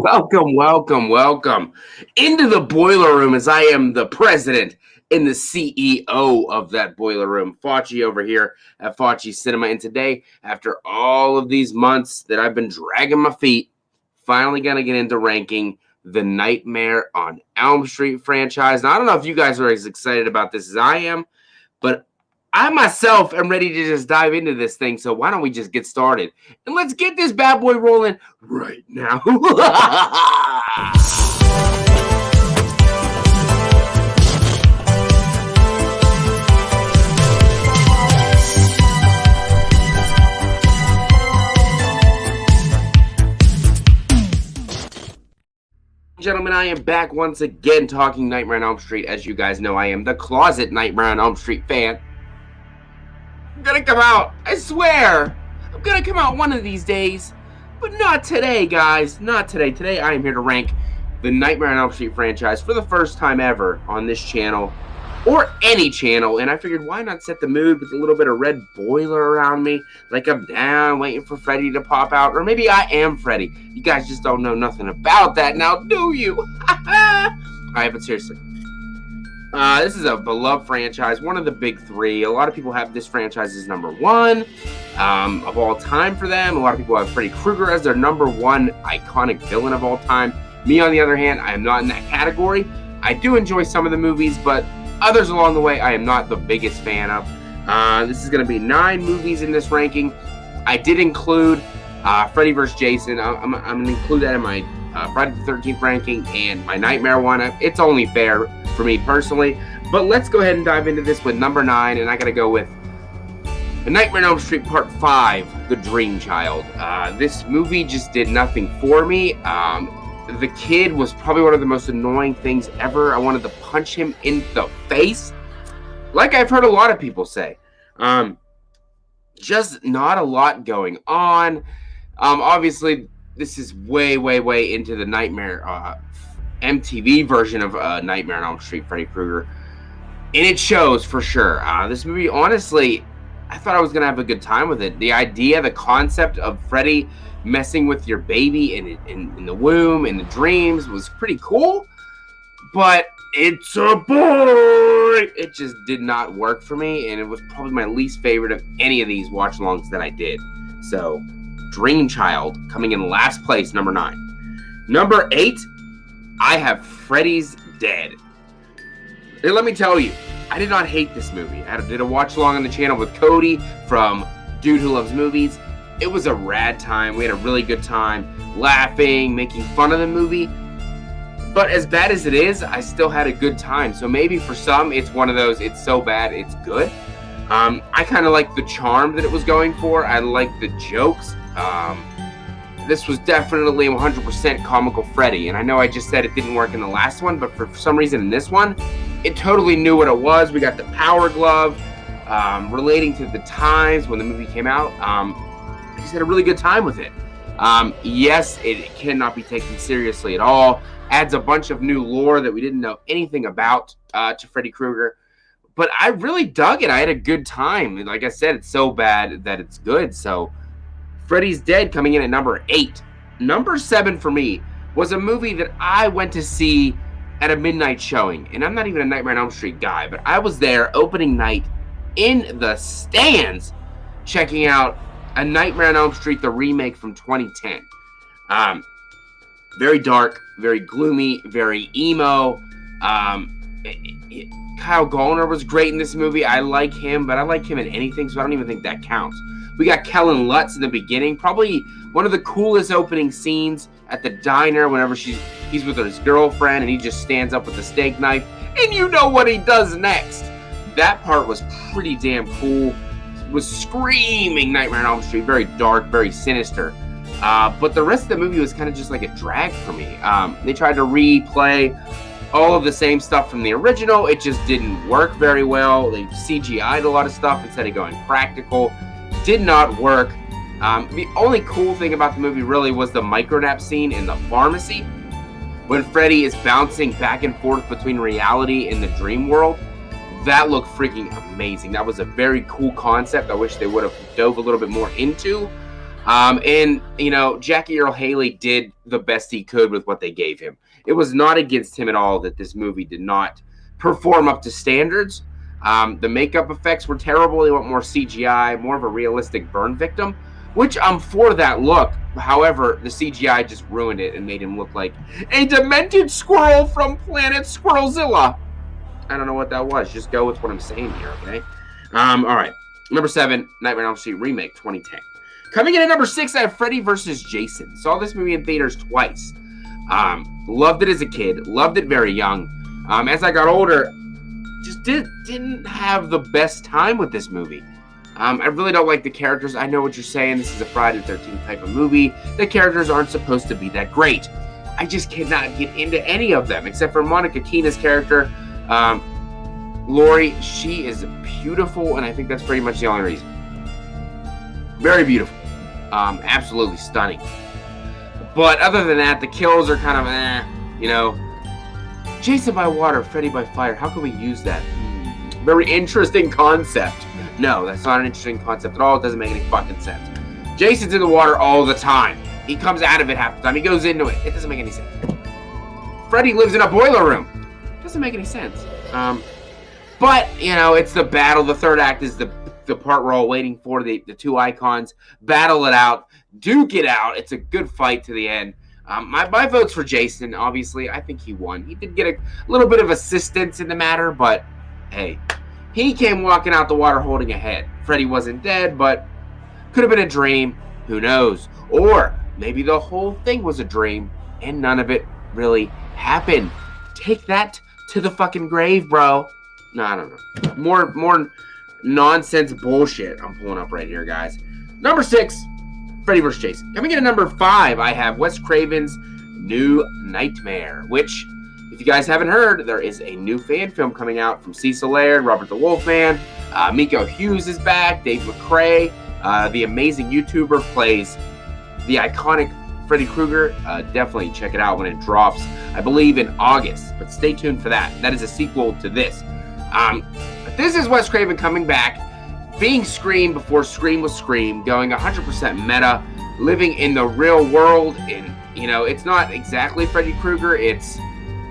Welcome into the boiler room as I am the president and the CEO of that boiler room. Facci over here at Faccis Cinema. And today, after all of these months that I've been dragging my feet, finally going to get into ranking the Nightmare on Elm Street franchise. Now, I don't know if you guys are as excited about this as I am, but I myself am ready to just dive into this thing, so why don't we just get started? And let's get this bad boy rolling right now. Gentlemen, I am back once again talking Nightmare on Elm Street. As you guys know, I am the closet Nightmare on Elm Street fan. I'm gonna come out, I swear. I'm gonna come out one of these days. But not today, guys. Not today. Today, I am here to rank the Nightmare on Elm Street franchise for the first time ever on this channel. Or any channel. And I figured, why not set the mood with a little bit of red boiler around me? Like I'm down, waiting for Freddy to pop out. Or maybe I am Freddy. You guys just don't know nothing about that now, do you? Alright, but seriously. This is a beloved franchise, one of the big three. A lot of people have this franchise as number one of all time for them. A lot of people have Freddy Krueger as their number one iconic villain of all time. Me, on the other hand, I am not in that category. I do enjoy some of the movies, but others along the way I am not the biggest fan of. This is going to be 9 movies in this ranking. I did include Freddy vs. Jason. I'm going to include that in my Friday the 13th ranking and my Nightmare one. It's only fair for me personally. But let's go ahead and dive into this with number 9, and I got to go with The Nightmare on Elm Street Part 5, The Dream Child. This movie just did nothing for me. The kid was probably one of the most annoying things ever. I wanted to punch him in the face. Like I've heard a lot of people say. Just not a lot going on. Obviously, this is way into the Nightmare MTV version of Nightmare on Elm Street, Freddy Krueger. And it shows for sure. This movie, honestly, I thought I was going to have a good time with it. The idea, the concept of Freddy messing with your baby in the womb, in the dreams, was pretty cool. But it's a boy! It just did not work for me, and it was probably my least favorite of any of these watch-alongs that I did. So, Dream Child coming in last place, number 9. Number 8, I have Freddys Dead. And let me tell you, I did not hate this movie. I did a watch-along on the channel with Cody from Dude Who Loves Movies. It was a rad time. We had a really good time laughing, making fun of the movie. But as bad as it is, I still had a good time. So maybe for some, it's one of those, it's so bad, it's good. I kind of like the charm that it was going for. I like the jokes. This was definitely 100% comical Freddy. And I know I just said it didn't work in the last one, but for some reason in this one, it totally knew what it was. We got the power glove, relating to the times when the movie came out. I just had a really good time with it. Yes, it cannot be taken seriously at all. Adds a bunch of new lore that we didn't know anything about to Freddy Krueger. But I really dug it. I had a good time. Like I said, it's so bad that it's good. So, Freddys Dead coming in at number 8. Number 7 for me was a movie that I went to see at a midnight showing. And I'm not even a Nightmare on Elm Street guy, but I was there opening night in the stands checking out A Nightmare on Elm Street, the remake from 2010. Very dark, very gloomy, very emo. Kyle Gallner was great in this movie. I like him, but I like him in anything, so I don't even think that counts. We got Kellen Lutz in the beginning. Probably one of the coolest opening scenes at the diner whenever he's with his girlfriend and he just stands up with a steak knife. And you know what he does next. That part was pretty damn cool. Was screaming Nightmare on Elm Street, very dark, very sinister. But the rest of the movie was kind of just like a drag for me. They tried to replay all of the same stuff from the original. It just didn't work very well. They CGI'd a lot of stuff instead of going practical. Did not work. The only cool thing about the movie really was the micronap scene in the pharmacy when Freddy is bouncing back and forth between reality and the dream world. That looked freaking amazing. That was a very cool concept. I wish they would have dove a little bit more into. And, you know, Jackie Earle Haley did the best he could with what they gave him. It was not against him at all that this movie did not perform up to standards. The makeup effects were terrible. They want more CGI, more of a realistic burn victim, which I'm for that look. However, the CGI just ruined it and made him look like a demented squirrel from Planet Squirrelzilla. I don't know what that was. Just go with what I'm saying here, okay? All right. Number 7, Nightmare on Elm Street Remake 2010. Coming in at number 6, I have Freddy vs. Jason. Saw this movie in theaters twice. Loved it as a kid. Loved it very young. As I got older, just didn't have the best time with this movie. I really don't like the characters. I know what you're saying. This is a Friday the 13th type of movie. The characters aren't supposed to be that great. I just cannot get into any of them, except for Monica Keena's character. Laurie, she is beautiful, and I think that's pretty much the only reason. Very beautiful. Absolutely stunning. But other than that, the kills are kind of, you know. Jason by water, Freddy by fire. How can we use that? Very interesting concept. No, that's not an interesting concept at all. It doesn't make any fucking sense. Jason's in the water all the time. He comes out of it half the time. He goes into it. It doesn't make any sense. Freddy lives in a boiler room. Doesn't make any sense. But, you know, it's the battle. The third act is the part we're all waiting for. The two icons battle it out, duke it out. It's a good fight to the end. My vote's for Jason, obviously. I think he won. He did get a little bit of assistance in the matter, but hey, he came walking out the water holding a head. Freddy wasn't dead, but could have been a dream. Who knows? Or maybe the whole thing was a dream and none of it really happened. Take that to the fucking grave, bro. No, I don't know. More nonsense bullshit I'm pulling up right here, guys. Number 6, Freddy vs. Jason. Coming in at number 5, I have Wes Craven's New Nightmare, which, if you guys haven't heard, there is a new fan film coming out from Cecil Laird, Robert the Wolfman. Miko Hughes is back. Dave McRae, the amazing YouTuber, plays the iconic Freddy Krueger. Definitely check it out when it drops, I believe in August, but stay tuned for that. That is a sequel to this. This is Wes Craven coming back, being Scream before Scream was Scream, going 100% meta, living in the real world. And, you know, it's not exactly Freddy Krueger. It's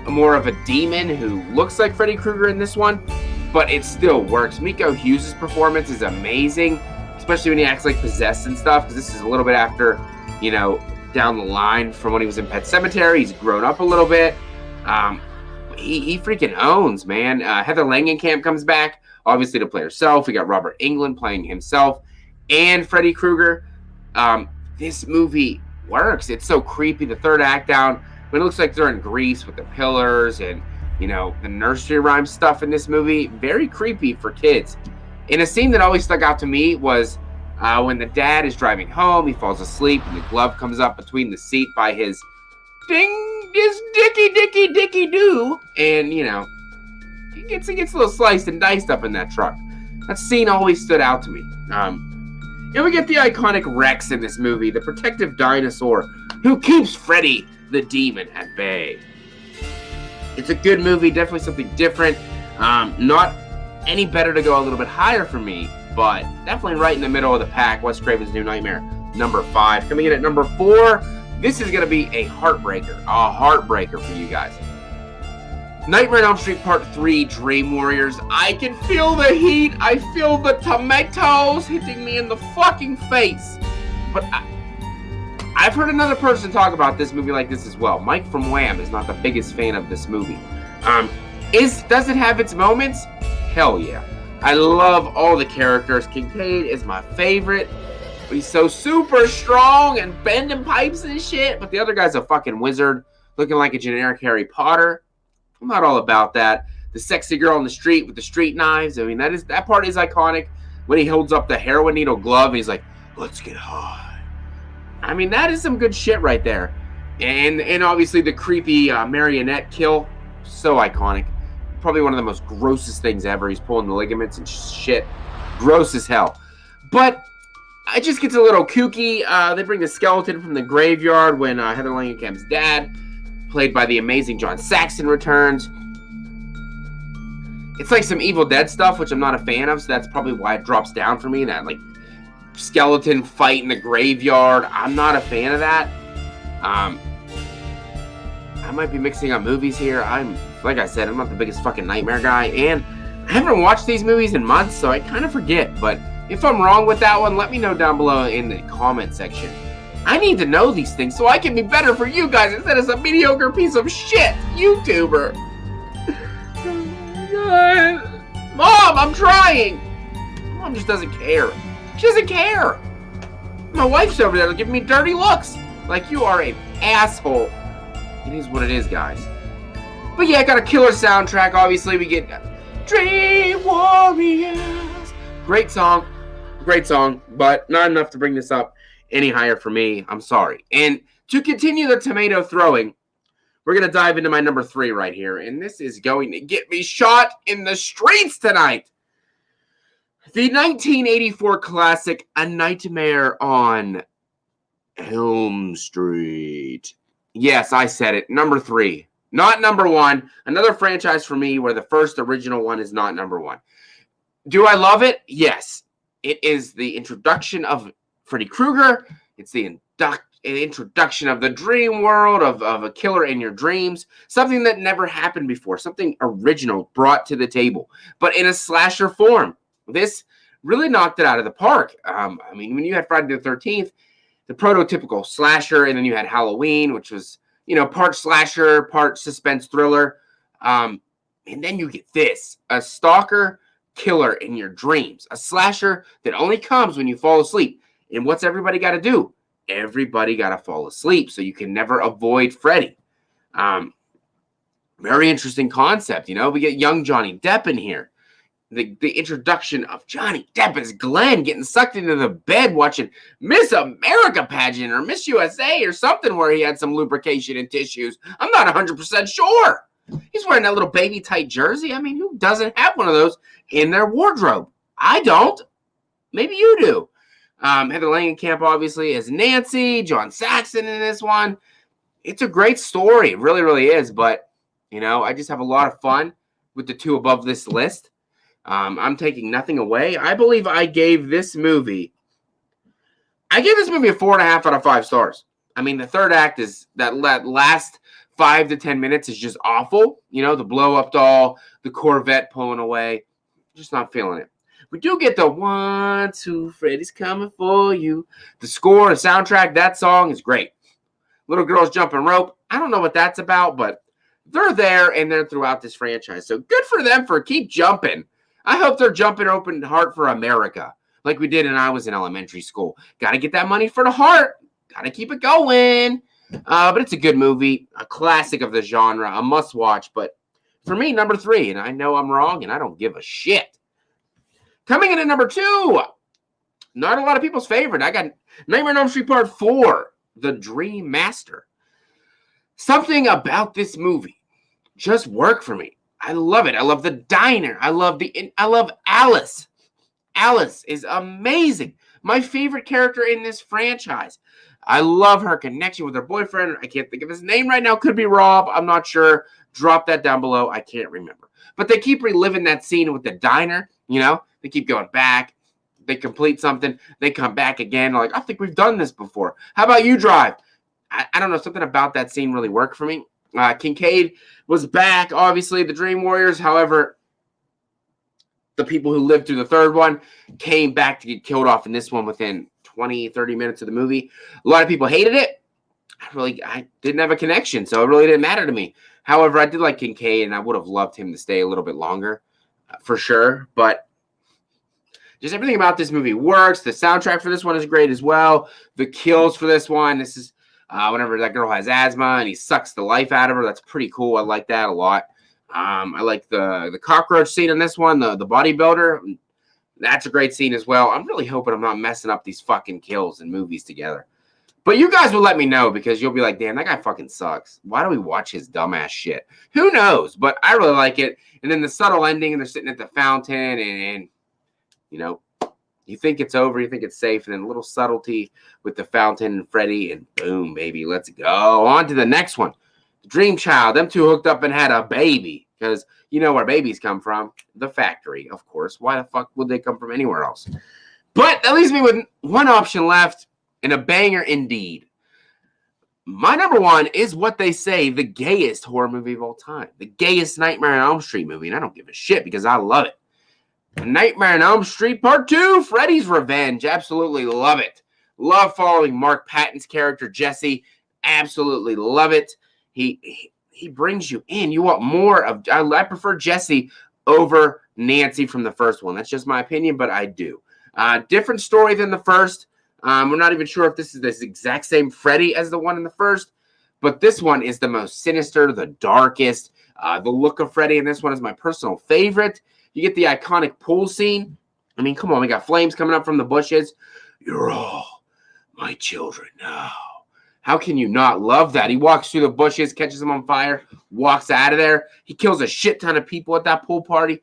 more of a demon who looks like Freddy Krueger in this one, but it still works. Miko Hughes' performance is amazing, especially when he acts like possessed and stuff, because this is a little bit after, you know, down the line from when he was in Pet Sematary. He's grown up a little bit. He freaking owns, man. Heather Langenkamp comes back, obviously, to play herself. We got Robert Englund playing himself and Freddy Krueger. This movie works. It's so creepy. The third act down, when it looks like they're in Greece with the pillars and, you know, the nursery rhyme stuff in this movie. Very creepy for kids. And a scene that always stuck out to me was when the dad is driving home. He falls asleep and the glove comes up between the seat by his dicky doo, and, you know, he gets a little sliced and diced up in that truck. That scene always stood out to me. And we get the iconic Rex in this movie, the protective dinosaur who keeps Freddy the demon at bay. It's a good movie, definitely something different. Not any better to go a little bit higher for me, but definitely right in the middle of the pack. Wes Craven's New Nightmare, number 5. Coming in at number 4, this is going to be a heartbreaker for you guys. Nightmare on Elm Street Part 3, Dream Warriors. I can feel the heat. I feel the tomatoes hitting me in the fucking face. But I've heard another person talk about this movie like this as well. Mike from Wham is not the biggest fan of this movie. Does it have its moments? Hell yeah. I love all the characters. Kincaid is my favorite. He's so super strong and bending pipes and shit. But the other guy's a fucking wizard looking like a generic Harry Potter. I'm not all about that. The sexy girl on the street with the street knives. I mean, that part is iconic. When he holds up the heroin needle glove and he's like, let's get high. I mean, that is some good shit right there. And obviously the creepy marionette kill. So iconic. Probably one of the most grossest things ever. He's pulling the ligaments and shit. Gross as hell. But it just gets a little kooky. They bring the skeleton from the graveyard when Heather Langenkamp's dad, played by the amazing John Saxon, returns. It's like some Evil Dead stuff, which I'm not a fan of, so that's probably why it drops down for me. That, like, skeleton fight in the graveyard. I'm not a fan of that. I might be mixing up movies here. Like I said, I'm not the biggest fucking Nightmare guy, and I haven't watched these movies in months, so I kind of forget. But if I'm wrong with that one, let me know down below in the comment section. I need to know these things so I can be better for you guys instead of some mediocre piece of shit YouTuber. God. Mom, I'm trying. Mom just doesn't care. She doesn't care. My wife's over there giving me dirty looks. Like, you are an asshole. It is what it is, guys. But yeah, I got a killer soundtrack. Obviously, we get Dream Warriors. Great song, but not enough to bring this up any higher for me. I'm sorry. And to continue the tomato throwing, we're going to dive into my number 3 right here. And this is going to get me shot in the streets tonight. The 1984 classic, A Nightmare on Elm Street. Yes, I said it. Number 3. Not number 1. Another franchise for me where the first original one is not number 1. Do I love it? Yes. It is the introduction of Freddy Krueger. It's the introduction of the dream world, of a killer in your dreams. Something that never happened before. Something original brought to the table. But in a slasher form. This really knocked it out of the park. I mean, when you had Friday the 13th, the prototypical slasher, and then you had Halloween, which was, you know, part slasher, part suspense thriller. And then you get this, a stalker killer in your dreams, a slasher that only comes when you fall asleep. And what's everybody got to do? Everybody got to fall asleep, so you can never avoid Freddy. Very interesting concept, you know. We get young Johnny Depp in here. The introduction of Johnny Depp as Glenn getting sucked into the bed watching Miss America pageant or Miss USA or something where he had some lubrication and tissues. I'm not 100% sure. He's wearing that little baby tight jersey. I mean, who doesn't have one of those in their wardrobe? I don't. Maybe you do. Heather Langenkamp, obviously, as Nancy. John Saxon in this one. It's a great story. It really, really is. But, you know, I just have a lot of fun with the 2 above this list. I'm taking nothing away. I believe I gave this movie a 4.5 out of 5 stars. I mean, the third act is that last 5 to 10 minutes is just awful. You know, the blow up doll, the Corvette pulling away. Just not feeling it. We do get the 1, 2, Freddy's coming for you. The score, the soundtrack, that song is great. Little girls jumping rope. I don't know what that's about, but they're there and they're throughout this franchise. So good for them for keep jumping. I hope they're jumping open heart for America like we did when I was in elementary school. Got to get that money for the heart. Got to keep it going. But it's a good movie, a classic of the genre, a must-watch. But for me, number 3, and I know I'm wrong, and I don't give a shit. Coming in at number 2, not a lot of people's favorite. I got Nightmare on Elm Street Part 4, The Dream Master. Something about this movie just worked for me. I love it. I love the diner. I love Alice. Alice is amazing. My favorite character in this franchise. I love her connection with her boyfriend. I can't think of his name right now. Could be Rob. I'm not sure. Drop that down below. I can't remember. But they keep reliving that scene with the diner. You know, they keep going back. They complete something. They come back again. Like, I think we've done this before. How about you drive? I don't know. Something about that scene really worked for me. Kincaid was back, obviously, the Dream Warriors. However, the people who lived through the third one came back to get killed off in this one within 20, 30 minutes of the movie. A lot of people hated it. I didn't have a connection, so it really didn't matter to me. However, I did like Kincaid, and I would have loved him to stay a little bit longer, for sure. But just everything about this movie works. The soundtrack for this one is great as well. The kills for this one, this is whenever that girl has asthma and he sucks the life out of her. That's pretty cool. I like that a lot. I like the cockroach scene in this one, the bodybuilder. That's a great scene as well. I'm really hoping I'm not messing up these fucking kills and movies together. But you guys will let me know because you'll be like, damn, that guy fucking sucks. Why do we watch his dumbass shit? Who knows? But I really like it. And then the subtle ending, and they're sitting at the fountain, and you know, you think it's over, you think it's safe, and then a little subtlety with the fountain and Freddy, and boom, baby, let's go. On to the next one. The Dream Child. Them two hooked up and had a baby. Because you know where babies come from. The factory, of course. Why the fuck would they come from anywhere else? But that leaves me with one option left, and a banger indeed. My number one is what they say, the gayest horror movie of all time. The gayest Nightmare on Elm Street movie, and I don't give a shit because I love it. Nightmare on Elm Street Part 2, Freddys Revenge. Absolutely love it. Love following Mark Patton's character, Jesse. Absolutely love it. He brings you in. You want more of... I prefer Jesse over Nancy from the first one. That's just my opinion, but I do. Different story than the first. We're not even sure if this is this exact same Freddy as the one in the first, but this one is the most sinister, the darkest. The look of Freddy in this one is my personal favorite. You get the iconic pool scene. I mean, come on, we got flames coming up from the bushes. You're all my children now. How can you not love that? He walks through the bushes, catches them on fire, walks out of there. He kills a shit ton of people at that pool party.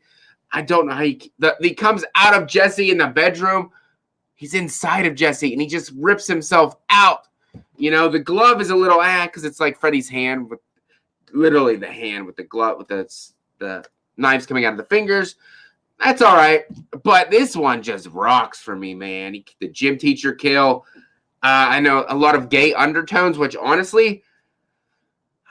I don't know how he comes out of Jesse in the bedroom. He's inside of Jesse, and he just rips himself out. You know, the glove is a little because it's like Freddy's hand, with literally the hand with the glove, with the knives coming out of the fingers. That's all right. But this one just rocks for me, man. The gym teacher kill. I know a lot of gay undertones, which honestly,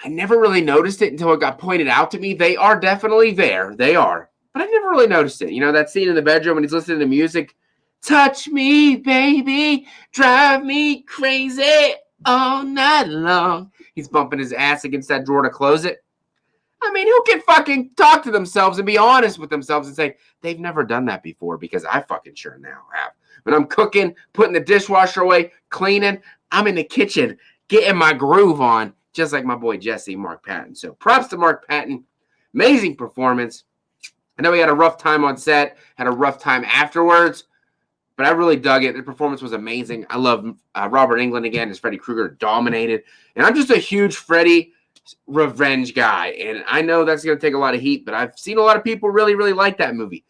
I never really noticed it until it got pointed out to me. They are definitely there. They are. But I never really noticed it. You know, that scene in the bedroom when he's listening to music. Touch me, baby. Drive me crazy all night long. He's bumping his ass against that drawer to close it. I mean, who can fucking talk to themselves and be honest with themselves and say, they've never done that before? Because I fucking sure now have. When I'm cooking, putting the dishwasher away, cleaning, I'm in the kitchen getting my groove on, just like my boy Jesse, Mark Patton. So props to Mark Patton. Amazing performance. I know he had a rough time on set, had a rough time afterwards, but I really dug it. The performance was amazing. I love Robert Englund again as Freddy Krueger, dominated. And I'm just a huge Freddy Revenge guy. And I know that's going to take a lot of heat, but I've seen a lot of people really, really like that movie.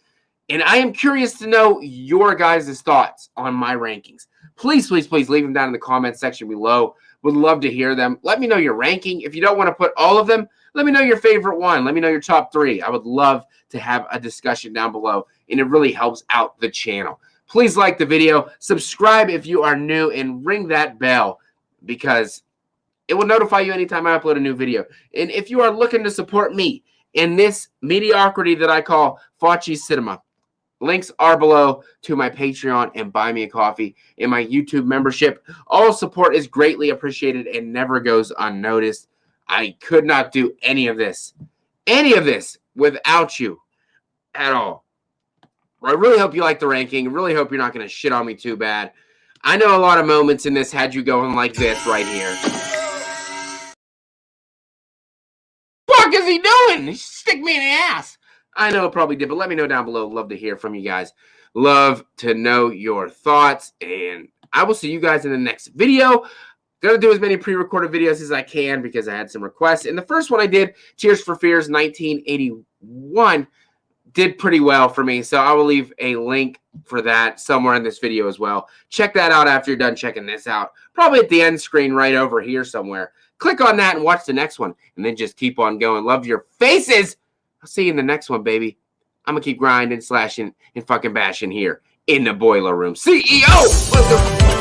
And I am curious to know your guys' thoughts on my rankings. Please, please, please leave them down in the comment section below. Would love to hear them. Let me know your ranking. If you don't want to put all of them, let me know your favorite one. Let me know your top 3. I would love to have a discussion down below, and it really helps out the channel. Please like the video, subscribe if you are new, and ring that bell because it will notify you anytime I upload a new video. And if you are looking to support me in this mediocrity that I call Faccis Cinema, links are below to my Patreon and Buy Me a Coffee and my YouTube membership. All support is greatly appreciated and never goes unnoticed. I could not do any of this without you at all. I really hope you like the ranking. I really hope you're not going to shit on me too bad. I know a lot of moments in this had you going like this right here. What the fuck is he doing? He stick me in the ass. I know it probably did, but let me know down below. Love to hear from you guys. Love to know your thoughts, and I will see you guys in the next video. Gonna do as many pre-recorded videos as I can because I had some requests. And the first one I did, Tears for Fears 1981, did pretty well for me. So I will leave a link for that somewhere in this video as well. Check that out after you're done checking this out. Probably at the end screen right over here somewhere. Click on that and watch the next one. And then just keep on going. Love your faces. I'll see you in the next one, baby. I'm going to keep grinding, slashing, and fucking bashing here in the boiler room. CEO!